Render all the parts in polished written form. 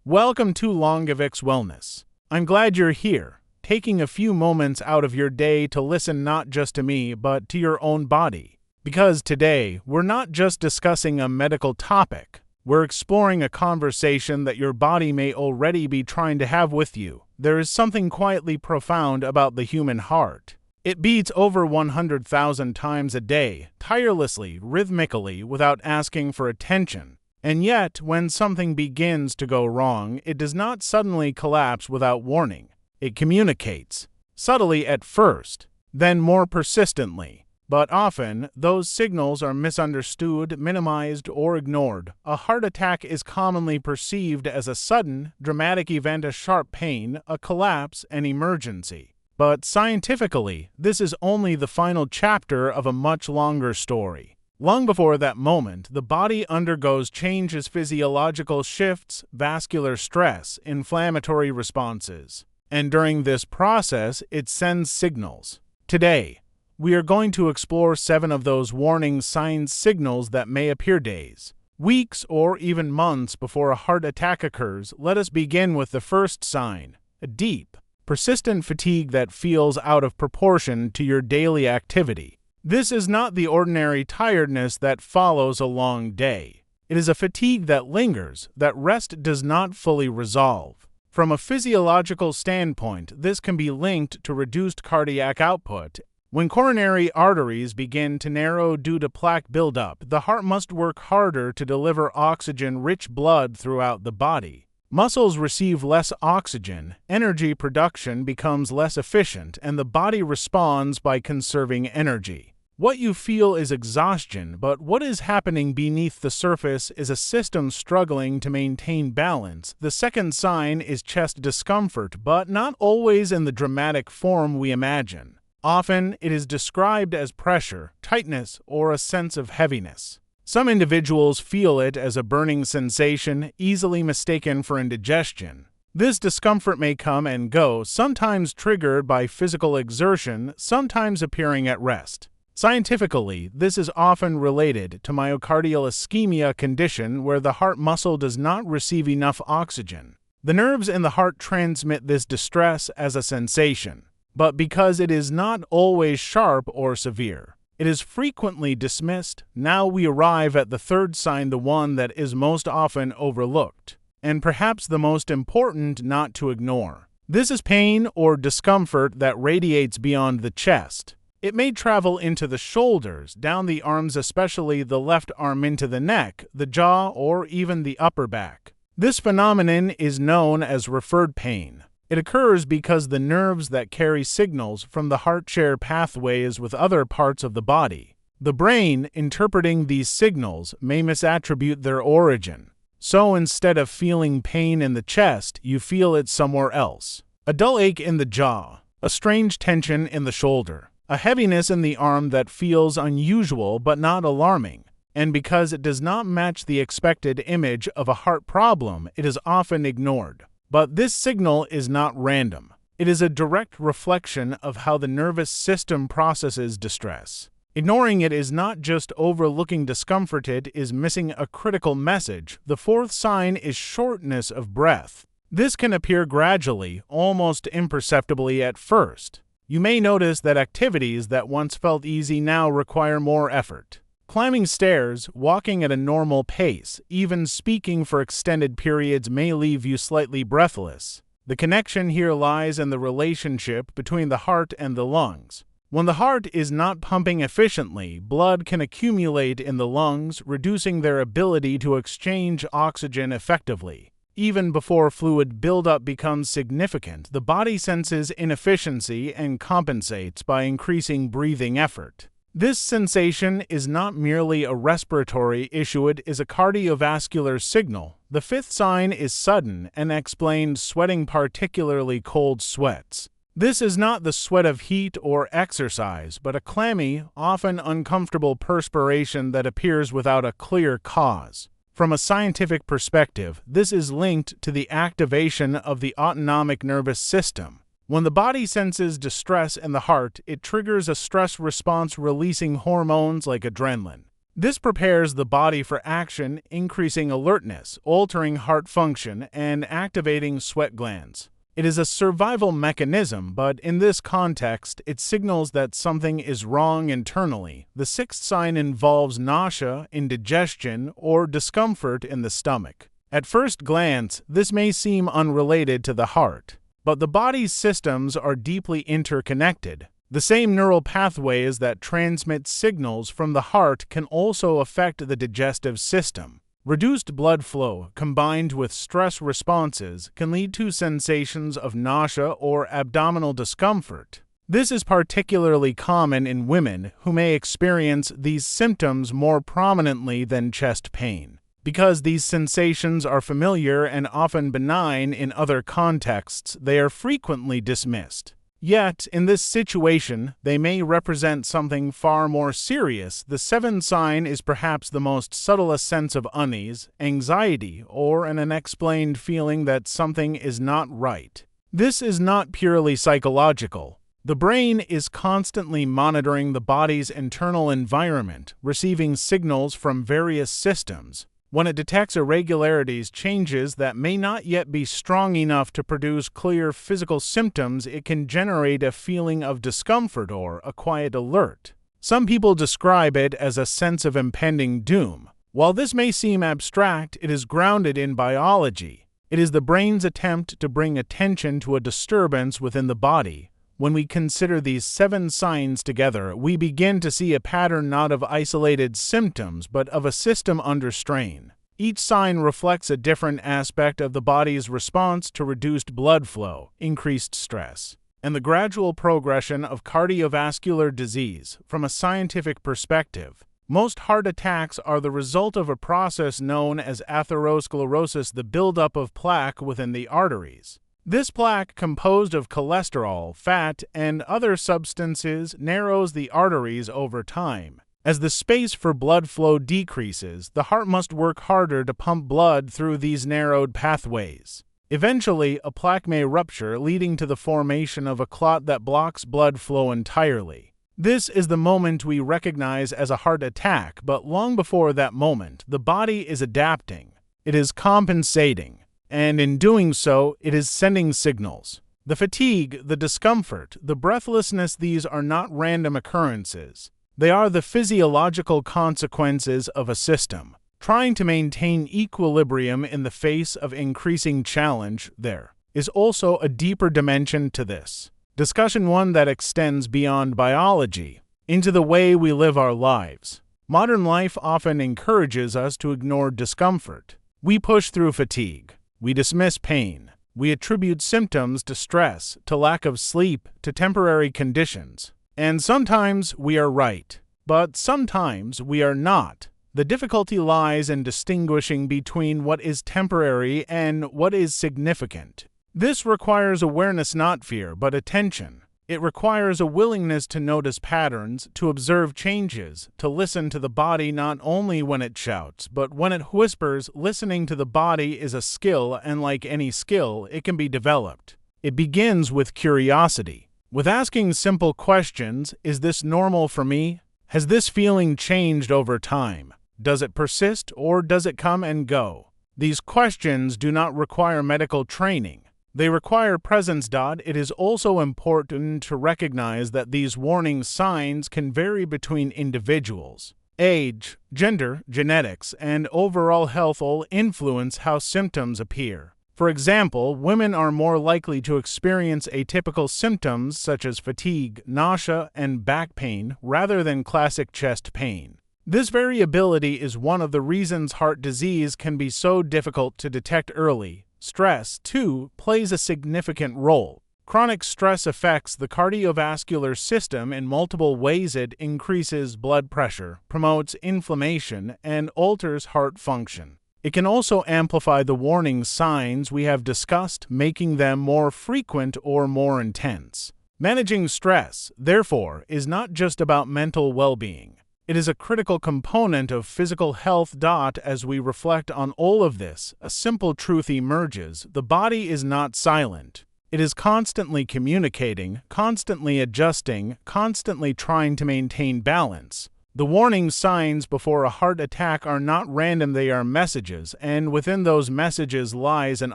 Welcome to Longevix Wellness. I'm glad you're here, taking a few moments out of your day to listen not just to me, but to your own body. Because today, we're not just discussing a medical topic, we're exploring a conversation that your body may already be trying to have with you. There is something quietly profound about the human heart. It beats over 100,000 times a day, tirelessly, rhythmically, without asking for attention. And yet, when something begins to go wrong, it does not suddenly collapse without warning. It communicates, subtly at first, then more persistently. But often, those signals are misunderstood, minimized, or ignored. A heart attack is commonly perceived as a sudden, dramatic event, a sharp pain, a collapse, an emergency. But scientifically, this is only the final chapter of a much longer story. Long before that moment, the body undergoes changes, physiological shifts, vascular stress, inflammatory responses. And during this process, it sends signals. Today, we are going to explore 7 of those warning signs, signals that may appear days, weeks, or even months before a heart attack occurs. Let us begin with the first sign: a deep, persistent fatigue that feels out of proportion to your daily activity. This is not the ordinary tiredness that follows a long day. It is a fatigue that lingers, that rest does not fully resolve. From a physiological standpoint, this can be linked to reduced cardiac output. When coronary arteries begin to narrow due to plaque buildup, the heart must work harder to deliver oxygen-rich blood throughout the body. Muscles receive less oxygen, energy production becomes less efficient, and the body responds by conserving energy. What you feel is exhaustion, but what is happening beneath the surface is a system struggling to maintain balance. The second sign is chest discomfort, but not always in the dramatic form we imagine. Often, it is described as pressure, tightness, or a sense of heaviness. Some individuals feel it as a burning sensation, easily mistaken for indigestion. This discomfort may come and go, sometimes triggered by physical exertion, sometimes appearing at rest. Scientifically, this is often related to myocardial ischemia condition where the heart muscle does not receive enough oxygen. The nerves in the heart transmit this distress as a sensation, but because it is not always sharp or severe, it is frequently dismissed. Now we arrive at the third sign, the one that is most often overlooked, and perhaps the most important not to ignore. This is pain or discomfort that radiates beyond the chest. It may travel into the shoulders, down the arms, especially the left arm, into the neck, the jaw, or even the upper back. This phenomenon is known as referred pain. It occurs because the nerves that carry signals from the heart share pathways with other parts of the body. The brain, interpreting these signals, may misattribute their origin. So instead of feeling pain in the chest, you feel it somewhere else. A dull ache in the jaw, a strange tension in the shoulder, a heaviness in the arm that feels unusual but not alarming. And because it does not match the expected image of a heart problem, it is often ignored. But this signal is not random. It is a direct reflection of how the nervous system processes distress. Ignoring it is not just overlooking discomfort, it is missing a critical message. The fourth sign is shortness of breath. This can appear gradually, almost imperceptibly at first. You may notice that activities that once felt easy now require more effort. Climbing stairs, walking at a normal pace, even speaking for extended periods may leave you slightly breathless. The connection here lies in the relationship between the heart and the lungs. When the heart is not pumping efficiently, blood can accumulate in the lungs, reducing their ability to exchange oxygen effectively. Even before fluid buildup becomes significant, the body senses inefficiency and compensates by increasing breathing effort. This sensation is not merely a respiratory issue, it is a cardiovascular signal. The fifth sign is sudden, unexplained sweating, particularly cold sweats. This is not the sweat of heat or exercise, but a clammy, often uncomfortable perspiration that appears without a clear cause. From a scientific perspective, this is linked to the activation of the autonomic nervous system. When the body senses distress in the heart, it triggers a stress response, releasing hormones like adrenaline. This prepares the body for action, increasing alertness, altering heart function, and activating sweat glands. It is a survival mechanism, but in this context, it signals that something is wrong internally. The sixth sign involves nausea, indigestion, or discomfort in the stomach. At first glance, this may seem unrelated to the heart, but the body's systems are deeply interconnected. The same neural pathways that transmit signals from the heart can also affect the digestive system. Reduced blood flow, combined with stress responses, can lead to sensations of nausea or abdominal discomfort. This is particularly common in women who may experience these symptoms more prominently than chest pain. Because these sensations are familiar and often benign in other contexts, they are frequently dismissed. Yet, in this situation, they may represent something far more serious. The seventh sign is perhaps the most subtle sense of unease, anxiety, or an unexplained feeling that something is not right. This is not purely psychological. The brain is constantly monitoring the body's internal environment, receiving signals from various systems. When it detects irregularities, changes that may not yet be strong enough to produce clear physical symptoms, it can generate a feeling of discomfort or a quiet alert. Some people describe it as a sense of impending doom. While this may seem abstract, it is grounded in biology. It is the brain's attempt to bring attention to a disturbance within the body. When we consider these 7 signs together, we begin to see a pattern not of isolated symptoms, but of a system under strain. Each sign reflects a different aspect of the body's response to reduced blood flow, increased stress, and the gradual progression of cardiovascular disease. From a scientific perspective, most heart attacks are the result of a process known as atherosclerosis, the buildup of plaque within the arteries. This plaque, composed of cholesterol, fat, and other substances, narrows the arteries over time. As the space for blood flow decreases, the heart must work harder to pump blood through these narrowed pathways. Eventually, a plaque may rupture, leading to the formation of a clot that blocks blood flow entirely. This is the moment we recognize as a heart attack, but long before that moment, the body is adapting. It is compensating. And in doing so, it is sending signals. The fatigue, the discomfort, the breathlessness, these are not random occurrences. They are the physiological consequences of a system trying to maintain equilibrium in the face of increasing challenge. There is also a deeper dimension to this discussion, one that extends beyond biology into the way we live our lives. Modern life often encourages us to ignore discomfort. We push through fatigue. We dismiss pain. We attribute symptoms to stress, to lack of sleep, to temporary conditions. And sometimes we are right, but sometimes we are not. The difficulty lies in distinguishing between what is temporary and what is significant. This requires awareness, not fear, but attention. It requires a willingness to notice patterns, to observe changes, to listen to the body not only when it shouts, but when it whispers. Listening to the body is a skill, and like any skill, it can be developed. It begins with curiosity, with asking simple questions. Is this normal for me? Has this feeling changed over time? Does it persist, or does it come and go? These questions do not require medical training. They require presence. It is also important to recognize that these warning signs can vary between individuals. Age, gender, genetics, and overall health all influence how symptoms appear. For example, women are more likely to experience atypical symptoms such as fatigue, nausea, and back pain rather than classic chest pain. This variability is one of the reasons heart disease can be so difficult to detect early. Stress, too, plays a significant role. Chronic stress affects the cardiovascular system in multiple ways. It increases blood pressure, promotes inflammation, and alters heart function. It can also amplify the warning signs we have discussed, making them more frequent or more intense. Managing stress, therefore, is not just about mental well-being. It is a critical component of physical health. As we reflect on all of this, a simple truth emerges: the body is not silent. It is constantly communicating, constantly adjusting, constantly trying to maintain balance. The warning signs before a heart attack are not random, they are messages, and within those messages lies an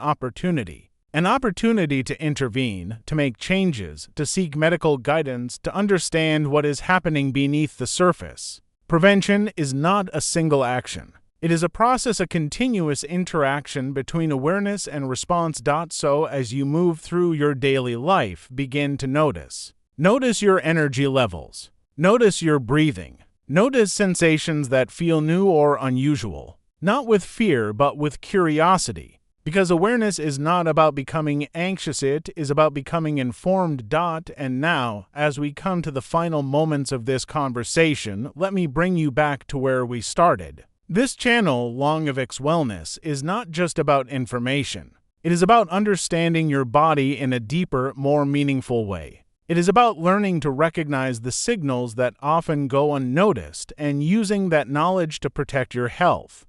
opportunity. An opportunity to intervene, to make changes, to seek medical guidance, to understand what is happening beneath the surface. Prevention is not a single action. It is a process, a continuous interaction between awareness and response. So as you move through your daily life, begin to notice. Notice your energy levels. Notice your breathing. Notice sensations that feel new or unusual. Not with fear, but with curiosity. Because awareness is not about becoming anxious, it is about becoming informed. And now, as we come to the final moments of this conversation, let me bring you back to where we started. This channel, Longevix Wellness, is not just about information. It is about understanding your body in a deeper, more meaningful way. It is about learning to recognize the signals that often go unnoticed and using that knowledge to protect your health.